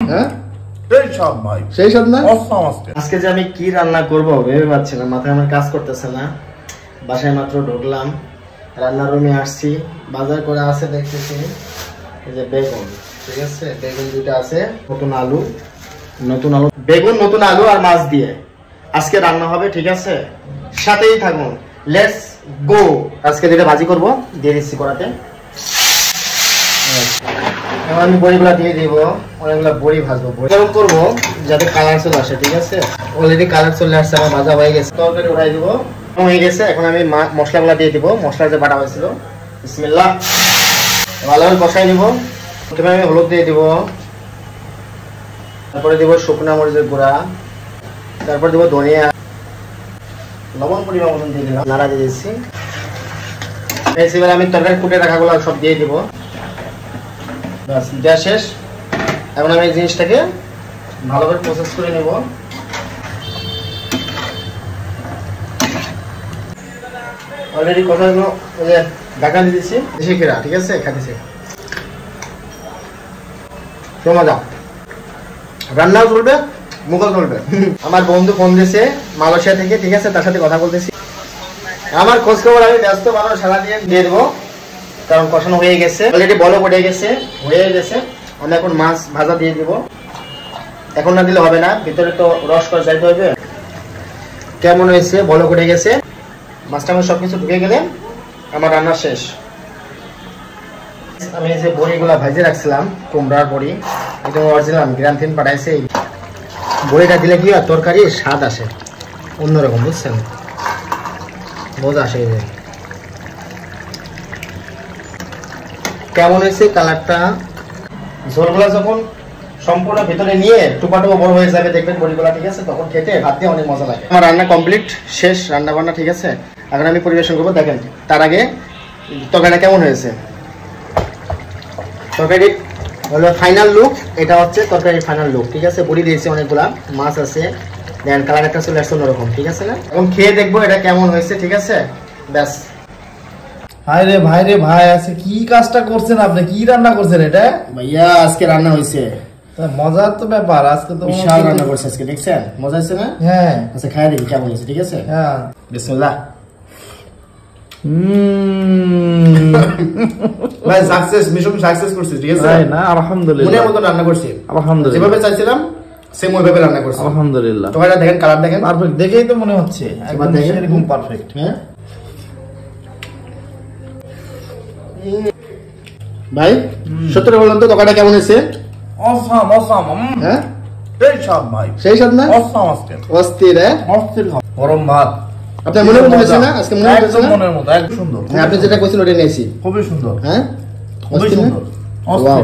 হ্যাঁ সেই সব না। আজকে যে আমি কি রান্না করবো ভেবে পাচ্ছি না, মাথায় আমার কাজ করতেছে না। বাসায় মাত্র ঢুকলাম, রান্নার রুমে আসছি, বাজার করে আছে দেখতেছি এই যে বেগুন, ঠিক আছে, বেগুন দুটো আছে, নতুন আলু, বেগুন, নতুন আলু আর মাছ দিয়ে আজকে রান্না হবে, ঠিক আছে, সাথেই থাকুন, লেটস গো। আজকে যেটা ভাজি করব দিয়ে দিচ্ছি কড়াতে। এবার আমি বড়িগুলা দিয়ে দিব, অনেকগুলা বড়ি ভাজবো, গরম করবো যাতে কালার চলে আসে, ঠিক আছে। অলরেডি কালার চলে আসছে, আমার ভাজা হয়ে গেছে, তরকারি উঠাই দিব, হয়ে গেছে। এখন আমি মশলাগুলা দিয়ে দিব, মশলা যে বাটা হয়েছিল, বিসমিল্লাহ, ভালোভাবে কষাই নিব। প্রথমে আমি হলুদ দিয়ে দিব, তারপরে দিব শুকনা মরিচের গুঁড়া, তারপর দিব ধনিয়া, লবণ পরিমাণ মতন দিয়ে দিলাম, নাড়া দিয়ে দিচ্ছি। এবার আমি তরকারি কুটে রাখাগুলো সব দিয়ে দিব, বাস দেওয়া শেষ। এখন আমি এই জিনিসটাকে ভালো করে প্রসেস করে নেব। অলরেডি কথাগুলো ঢাকা দিয়ে দিচ্ছি, দেশি খেরা, ঠিক আছে, খাইতেছি তো মজা, রান্নাও চলবে, মুখও চলবে। আমার বন্ধু ফোন দিয়েছে মালয়েশিয়া থেকে, ঠিক আছে, তার সাথে কথা বলতেছি। আমার খোঁজ খবর আমি ব্যস্ত মানুষ, সারাদিন দিয়ে দেবো, কারণ কষানো হয়ে গেছে, অলরেডি বলক উঠে গেছে, হয়ে গেছে। আমি এখন মাছ ভাজা দিয়ে দিব, এখন না দিলে হবে না, ভিতরে তো রস করে যাইতে হবে। কেমন হয়েছে, বলক উঠে গেছে, মাছটা আমার সবকিছু ঢুকে গেলে আমার রান্না শেষ। আমি এই যে বড়িগুলা ভাজে রাখছিলাম, কুমড়ার বড়ি, একদম অরিজিনাল গ্রামথিন পাঠাইছে। বড়িটা দিলে কি আর তরকারির স্বাদ আসে অন্যরকম, বুঝছেন, মজা আসে। কেমন হয়েছে কালারটা, ঝোলগুলা যখন সম্পূর্ণ ভিতরে নিয়ে টুপা বড় হয়ে যাবে, দেখবেন বড়িগুলা, ঠিক আছে, তখন খেতে ভাত দিয়ে অনেক মজা লাগে। আমার রান্না কমপ্লিট, শেষ রান্না বান্না, ঠিক আছে। এখন আমি পরিবেশন করবো, দেখেন তার আগে তরকারিটা কেমন হয়েছে। তরকারি হলো ফাইনাল লুক, এটা হচ্ছে তরকারির ফাইনাল লুক, ঠিক আছে। বড়ি দিয়েছি অনেকগুলা, মাছ আছে, দেন কালার একটা চলে আসছে অন্যরকম, ঠিক আছে না। এখন খেয়ে দেখবো এটা কেমন হয়েছে, ঠিক আছে, ব্যাস। ভাই রে ভাই, আজকে কি কাজটা করছেন আপনি, কি রান্না করছেন এটা? ভাইয়া আজকে রান্না হয়েছে, মজার তো ব্যাপার, আজকে তো বিশাল রান্না করছে আজকে, দেখছেন, মজা হয়েছে না? হ্যাঁ, আচ্ছা খাই দেখি কেমন হয়েছে, ঠিক আছে। হ্যাঁ, বিসমিল্লাহ। ভাই সাকসেস, মিশন সাকসেস করছি, ঠিক আছে না, আলহামদুলিল্লাহ, মনের মতো রান্না করছি, আলহামদুলিল্লাহ, যেভাবে চাইছিলাম সেম ওইভাবে রান্না করছি, আলহামদুলিল্লাহ। তোমরা দেখেন, কালার দেখেন, পারফেক্ট, দেখেই তো মনে হচ্ছে একদম এরকম পারফেক্ট। হ্যাঁ ভাই, সত্যি বললাম তো, তরকারিটা কেমন হয়েছে? অসাম, হ্যাঁ, সেই সব ভাই, সেই সব না, অসাম, অস্থির, অস্থির গরম ভাত। আপনার মনের মতো হয়েছে না আজকে? মনে হচ্ছে না, মনের মতো, একদম সুন্দর। হ্যাঁ, আপনি যেটা কইছেন ওটা নিয়েছি, খুবই সুন্দর, হ্যাঁ, খুবই সুন্দর, ওয়াও।